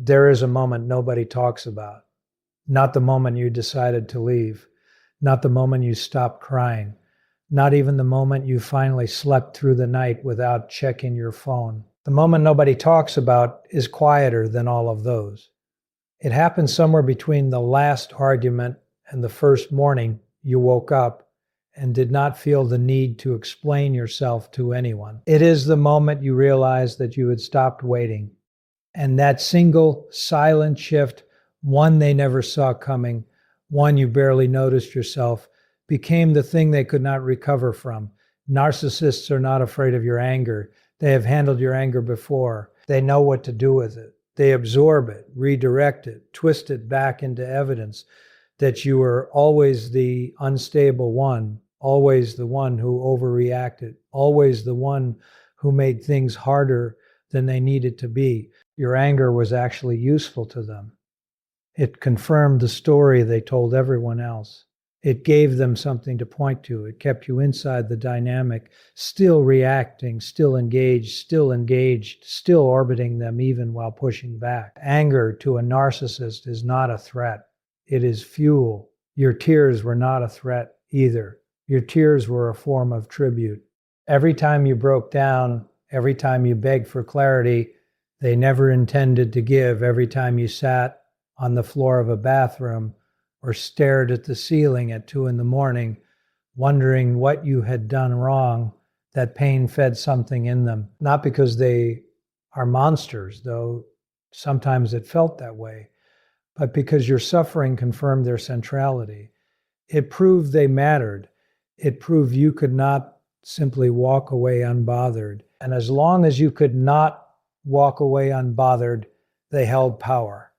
There is a moment nobody talks about. Not the moment you decided to leave. Not the moment you stopped crying. Not even the moment you finally slept through the night without checking your phone. The moment nobody talks about is quieter than all of those. It happened somewhere between the last argument and the first morning you woke up and did not feel the need to explain yourself to anyone. It is the moment you realized that you had stopped waiting. And that single silent shift, one they never saw coming, one you barely noticed yourself, became the thing they could not recover from. Narcissists are not afraid of your anger. They have handled your anger before. They know what to do with it. They absorb it, redirect it, twist it back into evidence that you were always the unstable one, always the one who overreacted, always the one who made things harder than they needed to be. Your anger was actually useful to them. It confirmed the story they told everyone else. It gave them something to point to. It kept you inside the dynamic, still reacting, still engaged, still orbiting them even while pushing back. Anger to a narcissist is not a threat. It is fuel. Your tears were not a threat either. Your tears were a form of tribute. Every time you broke down, every time you begged for clarity, they never intended to give. Every time you sat on the floor of a bathroom or stared at the ceiling at 2 a.m, wondering what you had done wrong, that pain fed something in them. Not because they are monsters, though sometimes it felt that way, but because your suffering confirmed their centrality. It proved they mattered. It proved you could not simply walk away unbothered. And as long as you could not walk away unbothered, they held power.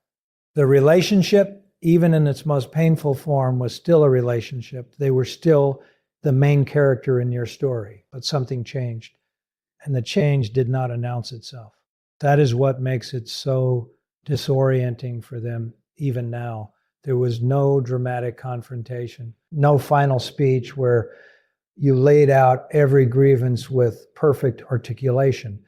The relationship, even in its most painful form, was still a relationship. They were still the main character in your story, but something changed. And the change did not announce itself. That is what makes it so disorienting for them even now. There was no dramatic confrontation, no final speech where you laid out every grievance with perfect articulation.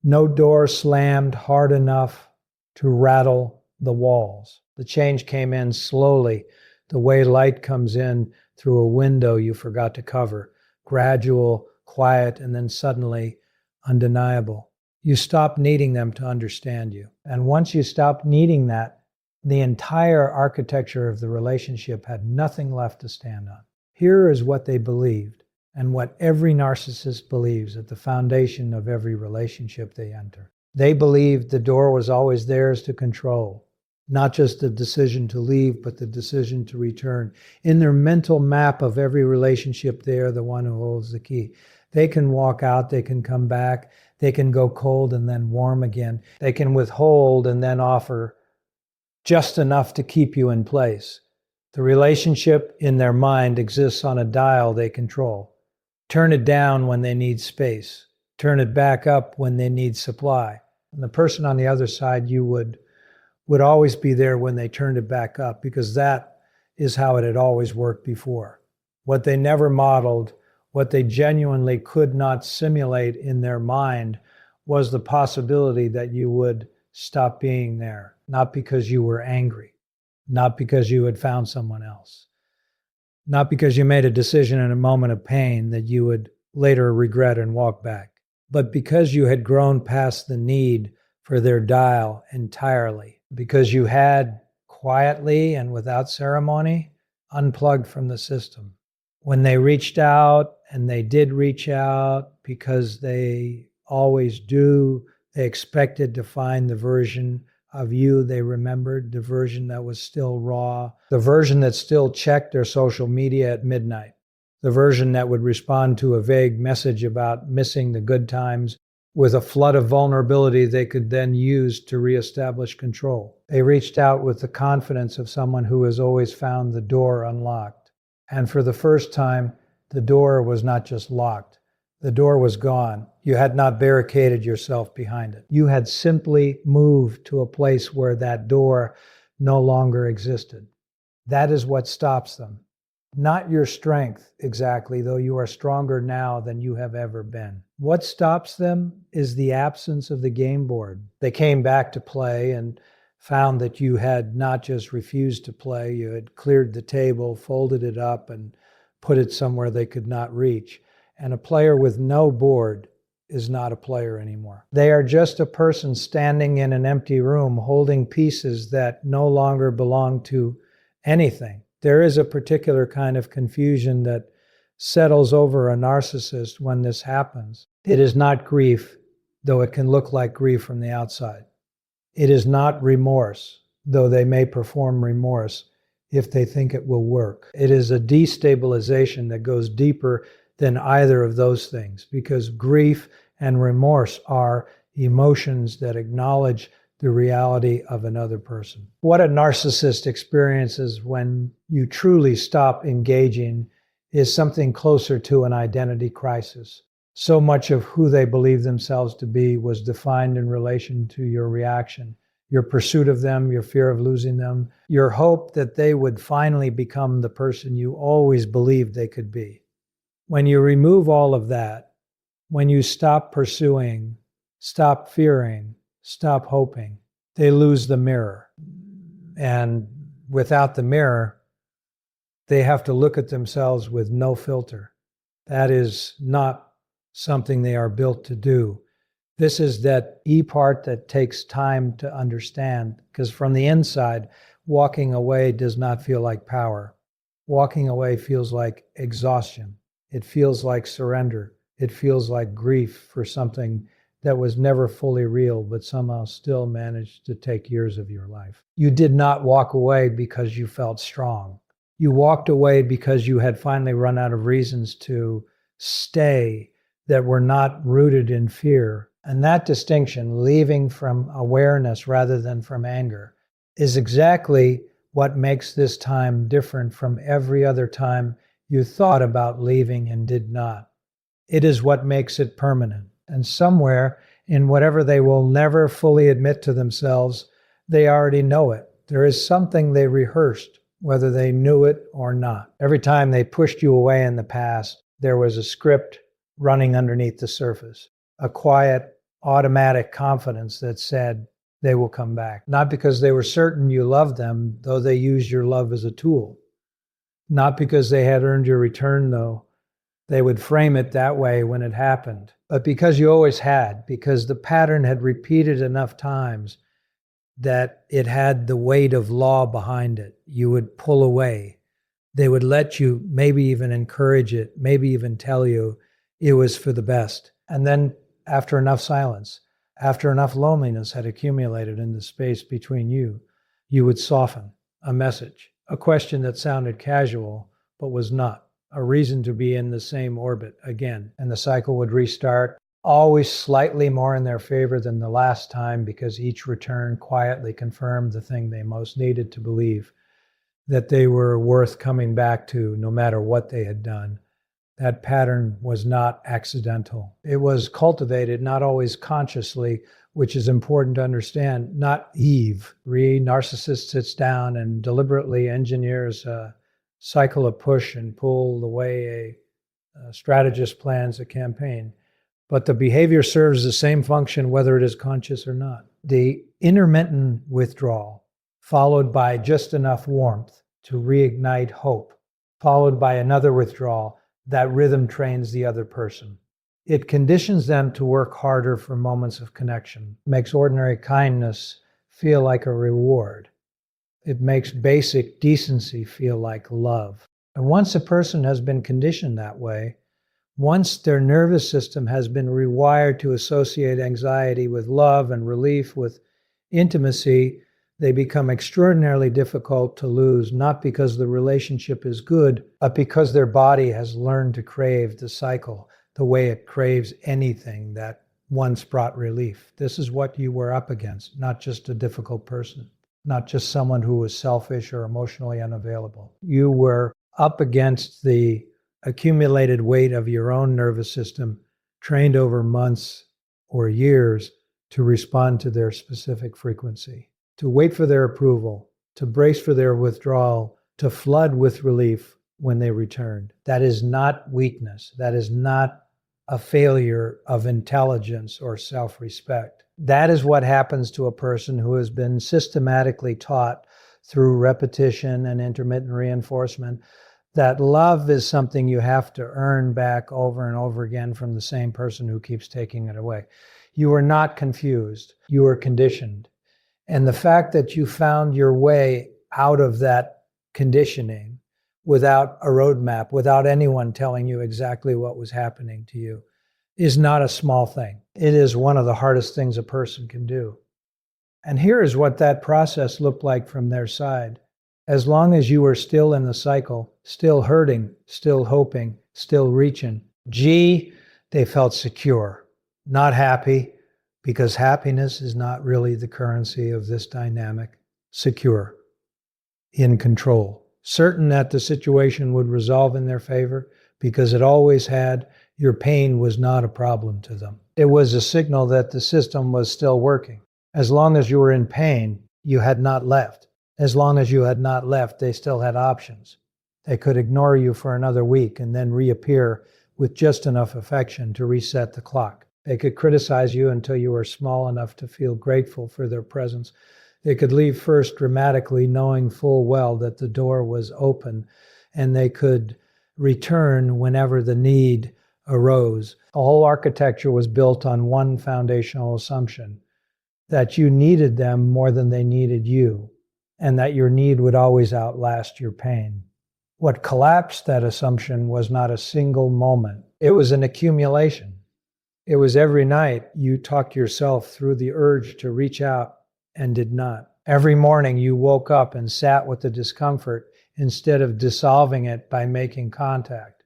No door slammed hard enough to rattle the walls. The change came in slowly, the way light comes in through a window you forgot to cover. Gradual, quiet, and then suddenly undeniable. You stopped needing them to understand you. And once you stopped needing that, the entire architecture of the relationship had nothing left to stand on. Here is what they believed, and what every narcissist believes at the foundation of every relationship they enter. They believed the door was always theirs to control. Not just the decision to leave, but the decision to return. In their mental map of every relationship, they are the one who holds the key. They can walk out, they can come back, they can go cold and then warm again. They can withhold and then offer just enough to keep you in place. The relationship in their mind exists on a dial they control. Turn it down when they need space. Turn it back up when they need supply. And the person on the other side, you would always be there when they turned it back up, because that is how it had always worked before. What they never modeled, what they genuinely could not simulate in their mind, was the possibility that you would stop being there, not because you were angry, not because you had found someone else, not because you made a decision in a moment of pain that you would later regret and walk back, but because you had grown past the need for their dial entirely, because you had quietly and without ceremony unplugged from the system. When they reached out, and they did reach out because they always do, they expected to find the version of you they remembered, the version that was still raw, the version that still checked their social media at midnight, the version that would respond to a vague message about missing the good times with a flood of vulnerability they could then use to reestablish control. They reached out with the confidence of someone who has always found the door unlocked. And for the first time, the door was not just locked. The door was gone. You had not barricaded yourself behind it. You had simply moved to a place where that door no longer existed. That is what stops them. Not your strength exactly, though you are stronger now than you have ever been. What stops them is the absence of the game board. They came back to play and found that you had not just refused to play, you had cleared the table, folded it up, and put it somewhere they could not reach. And a player with no board is not a player anymore. They are just a person standing in an empty room holding pieces that no longer belong to anything. There is a particular kind of confusion that settles over a narcissist when this happens. It is not grief, though it can look like grief from the outside. It is not remorse, though they may perform remorse if they think it will work. It is a destabilization that goes deeper than either of those things, because grief and remorse are emotions that acknowledge the reality of another person. What a narcissist experiences when you truly stop engaging is something closer to an identity crisis. So much of who they believe themselves to be was defined in relation to your reaction, your pursuit of them, your fear of losing them, your hope that they would finally become the person you always believed they could be. When you remove all of that, when you stop pursuing, stop fearing, stop hoping, they lose the mirror. And without the mirror, they have to look at themselves with no filter. That is not something they are built to do. This is that part that takes time to understand, because from the inside, walking away does not feel like power. Walking away feels like exhaustion. It feels like surrender. It feels like grief for something that was never fully real, but somehow still managed to take years of your life. You did not walk away because you felt strong. You walked away because you had finally run out of reasons to stay that were not rooted in fear. And that distinction, leaving from awareness rather than from anger, is exactly what makes this time different from every other time you thought about leaving and did not. It is what makes it permanent. And somewhere in whatever they will never fully admit to themselves, they already know it. There is something they rehearsed, whether they knew it or not. Every time they pushed you away in the past, there was a script running underneath the surface, a quiet, automatic confidence that said they will come back. Not because they were certain you loved them, though they used your love as a tool. Not because they had earned your return, though they would frame it that way when it happened, but because you always had, because the pattern had repeated enough times that it had the weight of law behind it. You would pull away. They would let you maybe even encourage it, maybe even tell you it was for the best. And then after enough silence, after enough loneliness had accumulated in the space between you, you would soften a message, a question that sounded casual, but was not, a reason to be in the same orbit again. And the cycle would restart, always slightly more in their favor than the last time, because each return quietly confirmed the thing they most needed to believe, that they were worth coming back to no matter what they had done. That pattern was not accidental. It was cultivated, not always consciously, which is important to understand, not Eve. Narcissist sits down and deliberately engineers a cycle of push and pull the way a strategist plans a campaign. But the behavior serves the same function whether it is conscious or not. The intermittent withdrawal, followed by just enough warmth to reignite hope, followed by another withdrawal, that rhythm trains the other person. It conditions them to work harder for moments of connection, makes ordinary kindness feel like a reward. It makes basic decency feel like love. And once a person has been conditioned that way, once their nervous system has been rewired to associate anxiety with love and relief with intimacy, they become extraordinarily difficult to lose, not because the relationship is good, but because their body has learned to crave the cycle the way it craves anything that once brought relief. This is what you were up against, not just a difficult person, not just someone who was selfish or emotionally unavailable. You were up against the accumulated weight of your own nervous system, trained over months or years to respond to their specific frequency, to wait for their approval, to brace for their withdrawal, to flood with relief when they returned. That is not weakness. That is not a failure of intelligence or self-respect. That is what happens to a person who has been systematically taught through repetition and intermittent reinforcement that love is something you have to earn back over and over again from the same person who keeps taking it away. You are not confused. You are conditioned. And the fact that you found your way out of that conditioning without a roadmap, without anyone telling you exactly what was happening to you, is not a small thing. It is one of the hardest things a person can do. And here is what that process looked like from their side. As long as you were still in the cycle, still hurting, still hoping, still reaching, they felt secure, not happy, because happiness is not really the currency of this dynamic. Secure, in control, certain that the situation would resolve in their favor because it always had. Your pain was not a problem to them. It was a signal that the system was still working. As long as you were in pain, you had not left. As long as you had not left, they still had options. They could ignore you for another week and then reappear with just enough affection to reset the clock. They could criticize you until you were small enough to feel grateful for their presence. They could leave first dramatically, knowing full well that the door was open, and they could return whenever the need arose. The whole architecture was built on one foundational assumption, that you needed them more than they needed you, and that your need would always outlast your pain. What collapsed that assumption was not a single moment. It was an accumulation. It was every night you talked yourself through the urge to reach out and did not. Every morning you woke up and sat with the discomfort instead of dissolving it by making contact.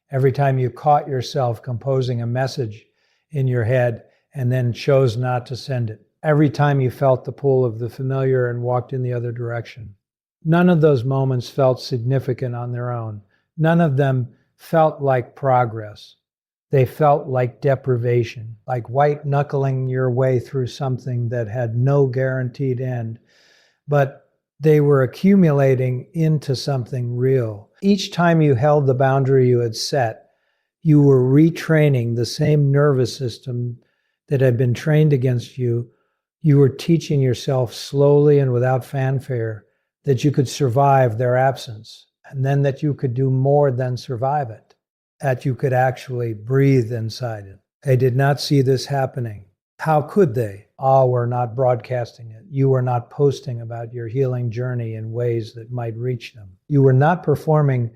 Every time you caught yourself composing a message in your head and then chose not to send it. Every time you felt the pull of the familiar and walked in the other direction. None of those moments felt significant on their own. None of them felt like progress. They felt like deprivation, like white-knuckling your way through something that had no guaranteed end. But they were accumulating into something real. Each time you held the boundary you had set, you were retraining the same nervous system that had been trained against you. You were teaching yourself slowly and without fanfare that you could survive their absence, and then that you could do more than survive it, that you could actually breathe inside it. They did not see this happening. How could they? We're not broadcasting it. You were not posting about your healing journey in ways that might reach them. You were not performing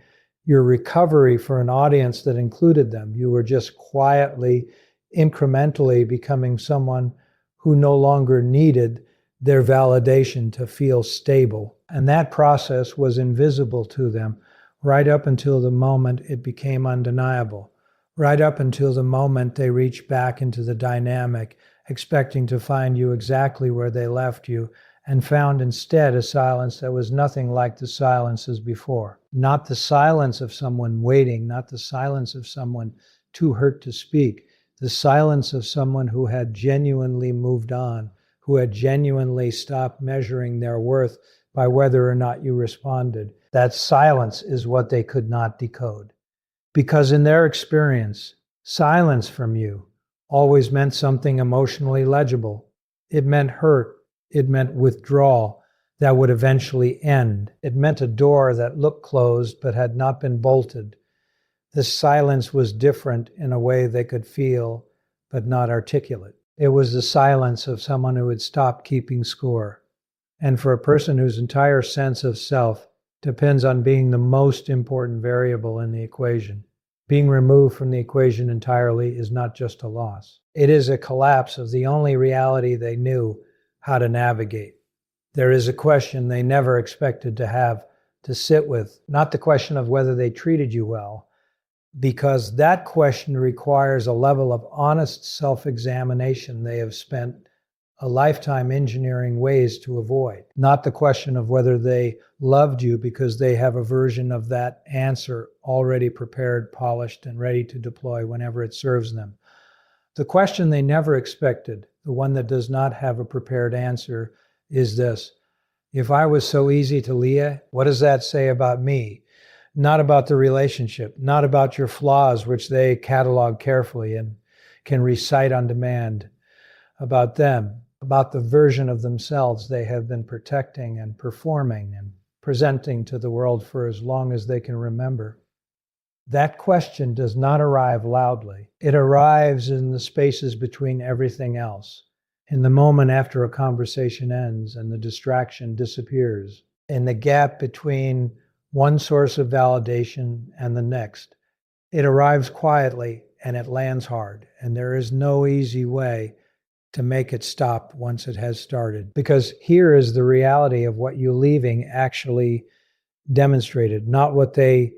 your recovery for an audience that included them. You were just quietly, incrementally becoming someone who no longer needed their validation to feel stable. And that process was invisible to them right up until the moment it became undeniable, right up until the moment they reached back into the dynamic, expecting to find you exactly where they left you, and found instead a silence that was nothing like the silences before. Not the silence of someone waiting, not the silence of someone too hurt to speak, the silence of someone who had genuinely moved on, who had genuinely stopped measuring their worth by whether or not you responded. That silence is what they could not decode. Because in their experience, silence from you always meant something emotionally legible. It meant hurt. It meant withdrawal that would eventually end. It meant a door that looked closed but had not been bolted. This silence was different in a way they could feel but not articulate. It was the silence of someone who had stopped keeping score. And for a person whose entire sense of self depends on being the most important variable in the equation, being removed from the equation entirely is not just a loss. It is a collapse of the only reality they knew how to navigate. There is a question they never expected to have to sit with, not the question of whether they treated you well, because that question requires a level of honest self-examination they have spent a lifetime engineering ways to avoid. Not the question of whether they loved you, because they have a version of that answer already prepared, polished, and ready to deploy whenever it serves them. The question they never expected, the one that does not have a prepared answer, is this: if I was so easy to Leah, what does that say about me? Not about the relationship, not about your flaws, which they catalog carefully and can recite on demand, about them, about the version of themselves they have been protecting and performing and presenting to the world for as long as they can remember. That question does not arrive loudly. It arrives in the spaces between everything else, in the moment after a conversation ends and the distraction disappears, in the gap between one source of validation and the next. It arrives quietly and it lands hard, and there is no easy way to make it stop once it has started. Because here is the reality of what you leaving actually demonstrated, not what they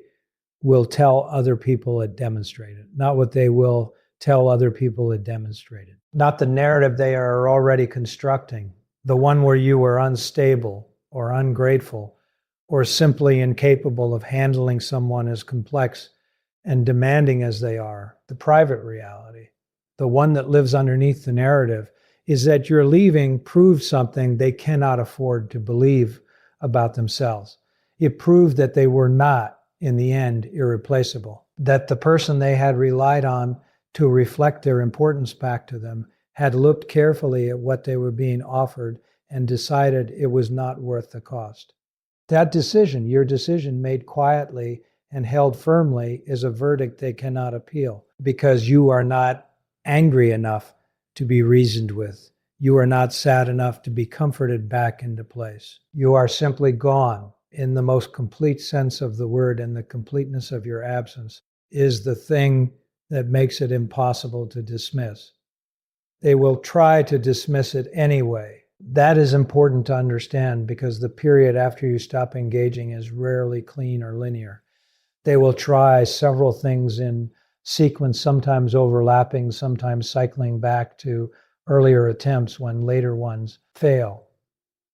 will tell other people it demonstrated, not what they will tell other people it demonstrated, not the narrative they are already constructing, the one where you were unstable or ungrateful or simply incapable of handling someone as complex and demanding as they are. The private reality, the one that lives underneath the narrative, is that your leaving proves something they cannot afford to believe about themselves. It proved that they were not, in the end, irreplaceable, that the person they had relied on to reflect their importance back to them had looked carefully at what they were being offered and decided it was not worth the cost. That decision, your decision made quietly and held firmly, is a verdict they cannot appeal because you are not angry enough to be reasoned with. You are not sad enough to be comforted back into place. You are simply gone. In the most complete sense of the word, and the completeness of your absence is the thing that makes it impossible to dismiss. They will try to dismiss it anyway. That is important to understand because the period after you stop engaging is rarely clean or linear. They will try several things in sequence, sometimes overlapping, sometimes cycling back to earlier attempts when later ones fail.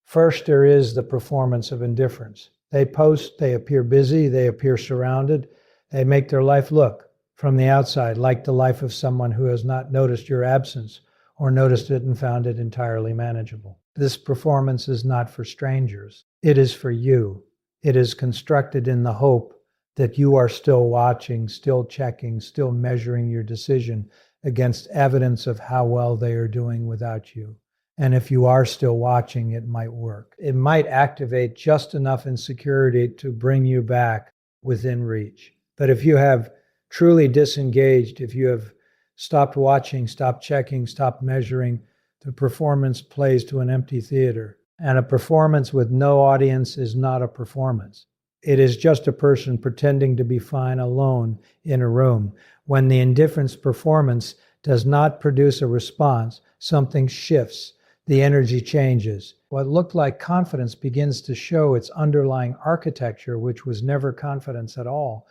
First, there is the performance of indifference. They post, they appear busy, they appear surrounded, they make their life look from the outside like the life of someone who has not noticed your absence or noticed it and found it entirely manageable. This performance is not for strangers. It is for you. It is constructed in the hope that you are still watching, still checking, still measuring your decision against evidence of how well they are doing without you. And if you are still watching, it might work. It might activate just enough insecurity to bring you back within reach. But if you have truly disengaged, if you have stopped watching, stopped checking, stopped measuring, the performance plays to an empty theater. And a performance with no audience is not a performance. It is just a person pretending to be fine alone in a room. When the indifference performance does not produce a response, something shifts. The energy changes. What looked like confidence begins to show its underlying architecture, which was never confidence at all,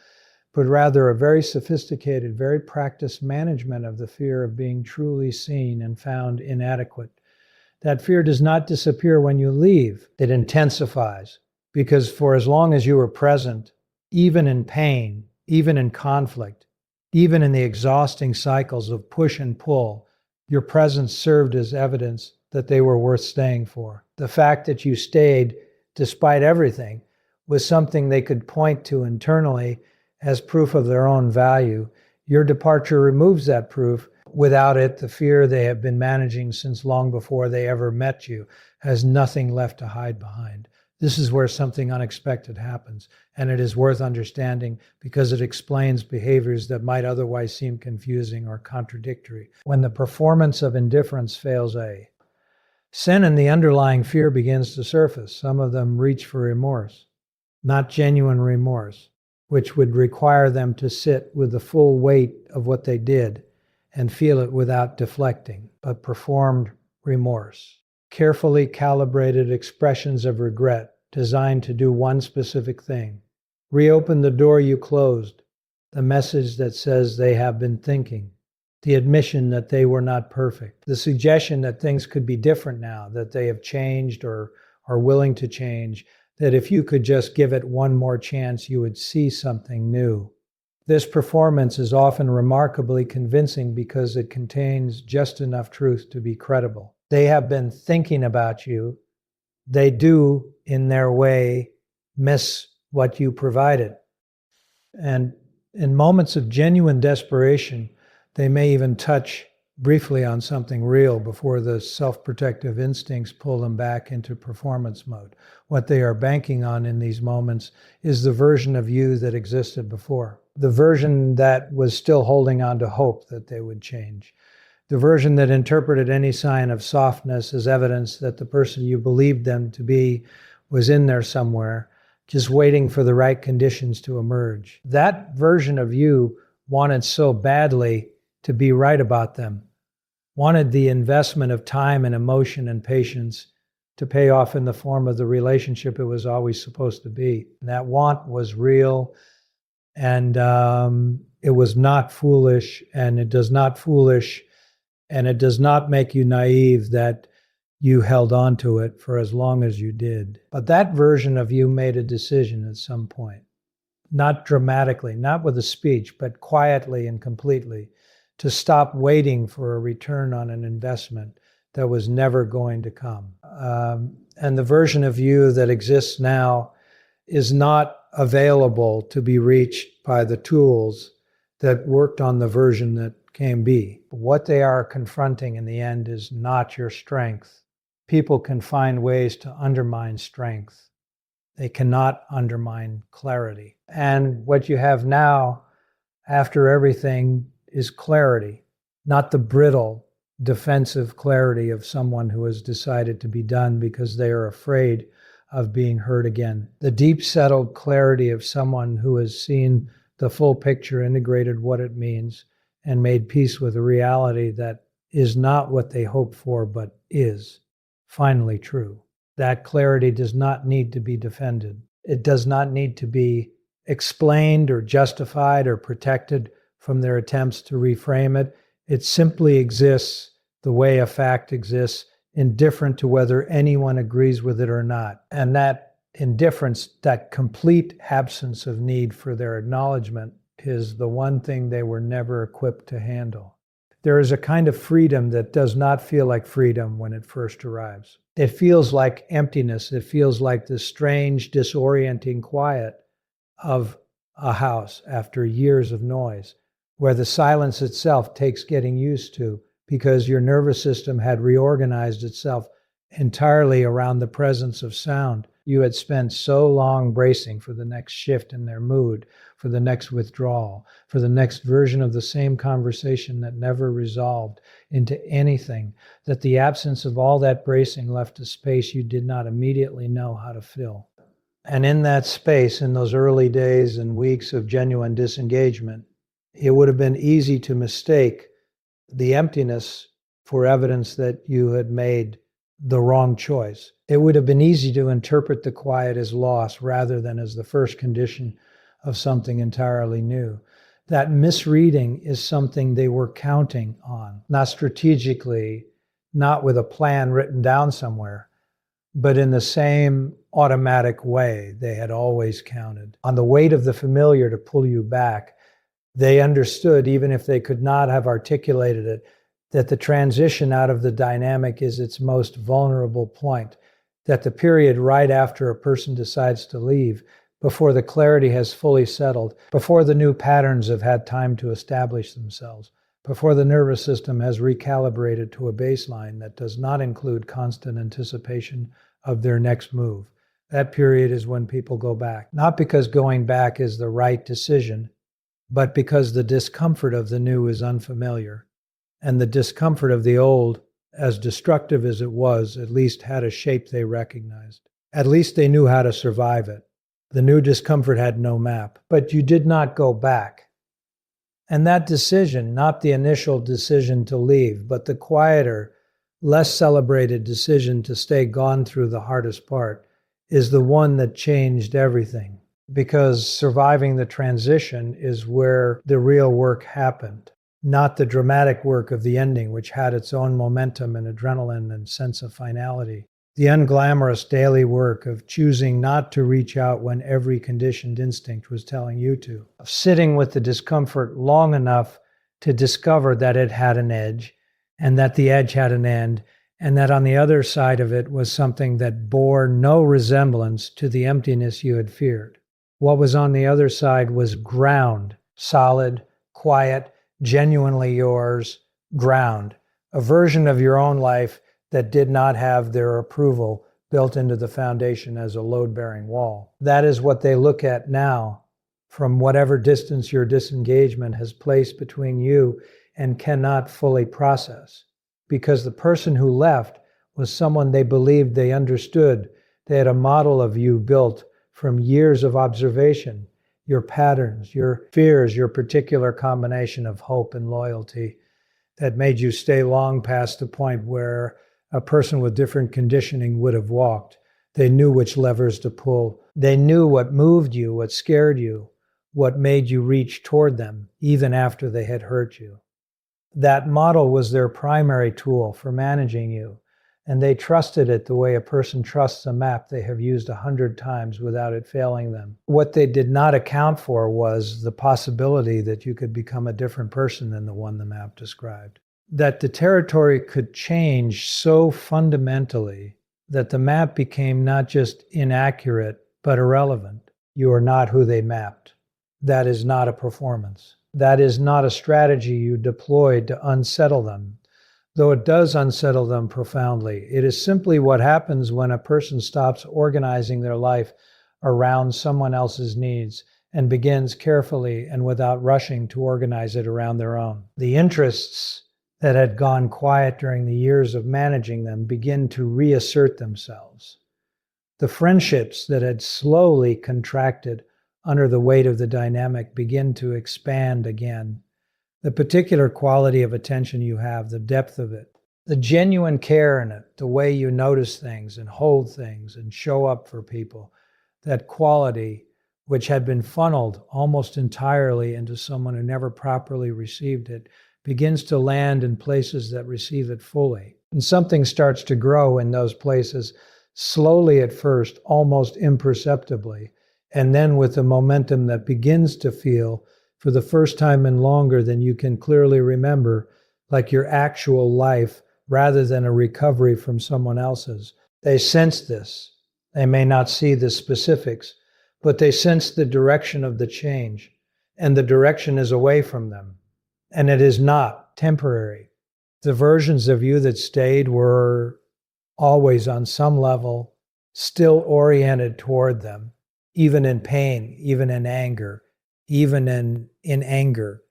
but rather a very sophisticated, very practiced management of the fear of being truly seen and found inadequate. That fear does not disappear when you leave. It intensifies, because for as long as you were present, even in pain, even in conflict, even in the exhausting cycles of push and pull, your presence served as evidence that they were worth staying for. The fact that you stayed despite everything was something they could point to internally as proof of their own value. Your departure removes that proof. Without it, the fear they have been managing since long before they ever met you has nothing left to hide behind. This is where something unexpected happens, and it is worth understanding because it explains behaviors that might otherwise seem confusing or contradictory. When the performance of indifference fails, sin and the underlying fear begins to surface. Some of them reach for remorse, not genuine remorse, which would require them to sit with the full weight of what they did and feel it without deflecting, but performed remorse. Carefully calibrated expressions of regret designed to do one specific thing. Reopen the door you closed, the message that says they have been thinking, the admission that they were not perfect, the suggestion that things could be different now, that they have changed or are willing to change, that if you could just give it one more chance, you would see something new. This performance is often remarkably convincing because it contains just enough truth to be credible. They have been thinking about you. They do, in their way, miss what you provided. And in moments of genuine desperation, they may even touch briefly on something real before the self-protective instincts pull them back into performance mode. What they are banking on in these moments is the version of you that existed before, the version that was still holding on to hope that they would change, the version that interpreted any sign of softness as evidence that the person you believed them to be was in there somewhere, just waiting for the right conditions to emerge. That version of you wanted so badly to be right about them, wanted the investment of time and emotion and patience to pay off in the form of the relationship it was always supposed to be. And that want was real, and it was not foolish, and it does not make you naive that you held on to it for as long as you did. But that version of you made a decision at some point, not dramatically, not with a speech, but quietly and completely, to stop waiting for a return on an investment that was never going to come. And the version of you that exists now is not available to be reached by the tools that worked on the version that can be. What they are confronting in the end is not your strength. People can find ways to undermine strength. They cannot undermine clarity. And what you have now, after everything, is clarity, not the brittle, defensive clarity of someone who has decided to be done because they are afraid of being hurt again. The deep settled clarity of someone who has seen the full picture, integrated what it means, and made peace with a reality that is not what they hoped for, but is finally true. That clarity does not need to be defended. It does not need to be explained or justified or protected from their attempts to reframe it. It simply exists the way a fact exists, indifferent to whether anyone agrees with it or not. And that indifference, that complete absence of need for their acknowledgement, is the one thing they were never equipped to handle. There is a kind of freedom that does not feel like freedom when it first arrives. It feels like emptiness. It feels like the strange, disorienting quiet of a house after years of noise, where the silence itself takes getting used to because your nervous system had reorganized itself entirely around the presence of sound. You had spent so long bracing for the next shift in their mood, for the next withdrawal, for the next version of the same conversation that never resolved into anything, that the absence of all that bracing left a space you did not immediately know how to fill. And in that space, in those early days and weeks of genuine disengagement, it would have been easy to mistake the emptiness for evidence that you had made the wrong choice. It would have been easy to interpret the quiet as loss rather than as the first condition of something entirely new. That misreading is something they were counting on, not strategically, not with a plan written down somewhere, but in the same automatic way they had always counted on the weight of the familiar to pull you back. They understood, even if they could not have articulated it, that the transition out of the dynamic is its most vulnerable point, that the period right after a person decides to leave, before the clarity has fully settled, before the new patterns have had time to establish themselves, before the nervous system has recalibrated to a baseline that does not include constant anticipation of their next move. That period is when people go back, not because going back is the right decision, but because the discomfort of the new is unfamiliar, and the discomfort of the old, as destructive as it was, at least had a shape they recognized. At least they knew how to survive it. The new discomfort had no map, but you did not go back. And that decision, not the initial decision to leave, but the quieter, less celebrated decision to stay gone through the hardest part, is the one that changed everything. Because surviving the transition is where the real work happened, not the dramatic work of the ending, which had its own momentum and adrenaline and sense of finality. The unglamorous daily work of choosing not to reach out when every conditioned instinct was telling you to, of sitting with the discomfort long enough to discover that it had an edge, and that the edge had an end, and that on the other side of it was something that bore no resemblance to the emptiness you had feared. What was on the other side was ground, solid, quiet, genuinely yours, ground, a version of your own life that did not have their approval built into the foundation as a load-bearing wall. That is what they look at now from whatever distance your disengagement has placed between you and cannot fully process. Because the person who left was someone they believed they understood. They had a model of you built from years of observation, your patterns, your fears, your particular combination of hope and loyalty that made you stay long past the point where a person with different conditioning would have walked. They knew which levers to pull. They knew what moved you, what scared you, what made you reach toward them, even after they had hurt you. That model was their primary tool for managing you, and they trusted it the way a person trusts a map they have used 100 times without it failing them. What they did not account for was the possibility that you could become a different person than the one the map described. That the territory could change so fundamentally that the map became not just inaccurate, but irrelevant. You are not who they mapped. That is not a performance. That is not a strategy you deployed to unsettle them, though it does unsettle them profoundly. It is simply what happens when a person stops organizing their life around someone else's needs and begins carefully and without rushing to organize it around their own. The interests that had gone quiet during the years of managing them begin to reassert themselves. The friendships that had slowly contracted under the weight of the dynamic begin to expand again. The particular quality of attention you have, the depth of it, the genuine care in it, the way you notice things and hold things and show up for people, that quality which had been funneled almost entirely into someone who never properly received it, begins to land in places that receive it fully. And something starts to grow in those places, slowly at first, almost imperceptibly, and then with a momentum that begins to feel, for the first time in longer than you can clearly remember, like your actual life rather than a recovery from someone else's. They sense this. They may not see the specifics, but they sense the direction of the change, and the direction is away from them. And it is not temporary. The versions of you that stayed were always on some level still oriented toward them, even in pain, even in anger, even in anger,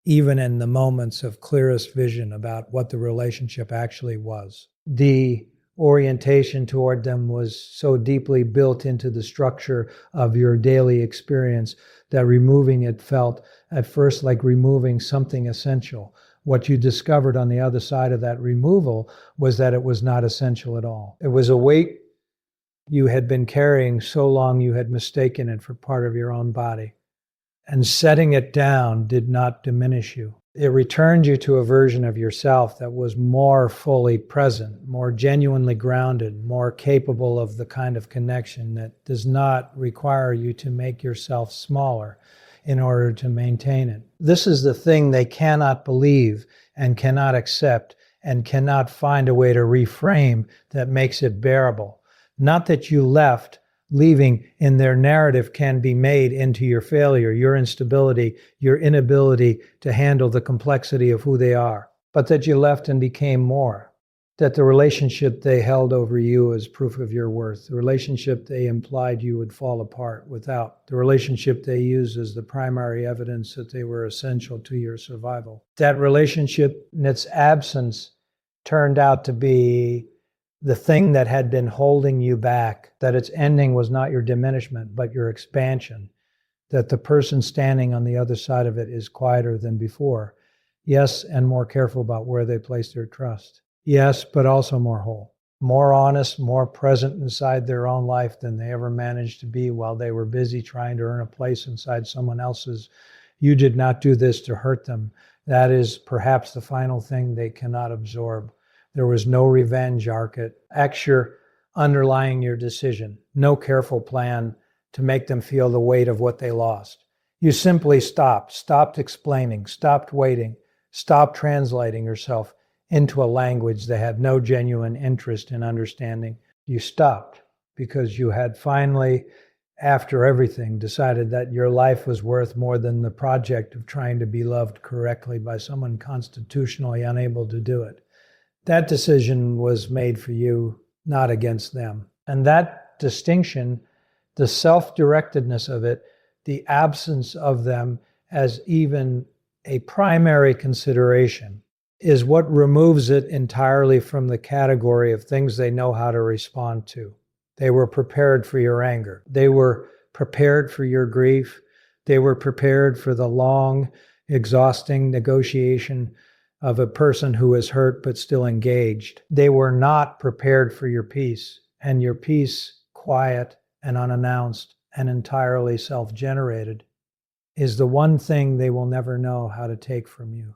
even in the moments of clearest vision about what the relationship actually was. The orientation toward them was so deeply built into the structure of your daily experience that removing it felt at first like removing something essential. What you discovered on the other side of that removal was that it was not essential at all. It was a weight you had been carrying so long you had mistaken it for part of your own body. And setting it down did not diminish you. It returned you to a version of yourself that was more fully present, more genuinely grounded, more capable of the kind of connection that does not require you to make yourself smaller in order to maintain it. This is the thing they cannot believe and cannot accept and cannot find a way to reframe that makes it bearable. Not that you left. Leaving in their narrative can be made into your failure, your instability, your inability to handle the complexity of who they are, but that you left and became more. That the relationship they held over you as proof of your worth, the relationship they implied you would fall apart without, the relationship they used as the primary evidence that they were essential to your survival. That relationship in its absence turned out to be the thing that had been holding you back, that its ending was not your diminishment, but your expansion, that the person standing on the other side of it is quieter than before. Yes, and more careful about where they place their trust. Yes, but also more whole, more honest, more present inside their own life than they ever managed to be while they were busy trying to earn a place inside someone else's. You did not do this to hurt them. That is perhaps the final thing they cannot absorb. There was no revenge architecture underlying your decision, no careful plan to make them feel the weight of what they lost. You simply stopped explaining, stopped waiting, stopped translating yourself into a language they had no genuine interest in understanding. You stopped because you had finally after everything, decided that your life was worth more than the project of trying to be loved correctly by someone constitutionally unable to do it. That decision was made for you, not against them. And that distinction, the self-directedness of it, the absence of them as even a primary consideration, is what removes it entirely from the category of things they know how to respond to. They were prepared for your anger. They were prepared for your grief. They were prepared for the long, exhausting negotiation of a person who is hurt but still engaged. They were not prepared for your peace, and your peace, quiet and unannounced and entirely self-generated, is the one thing they will never know how to take from you.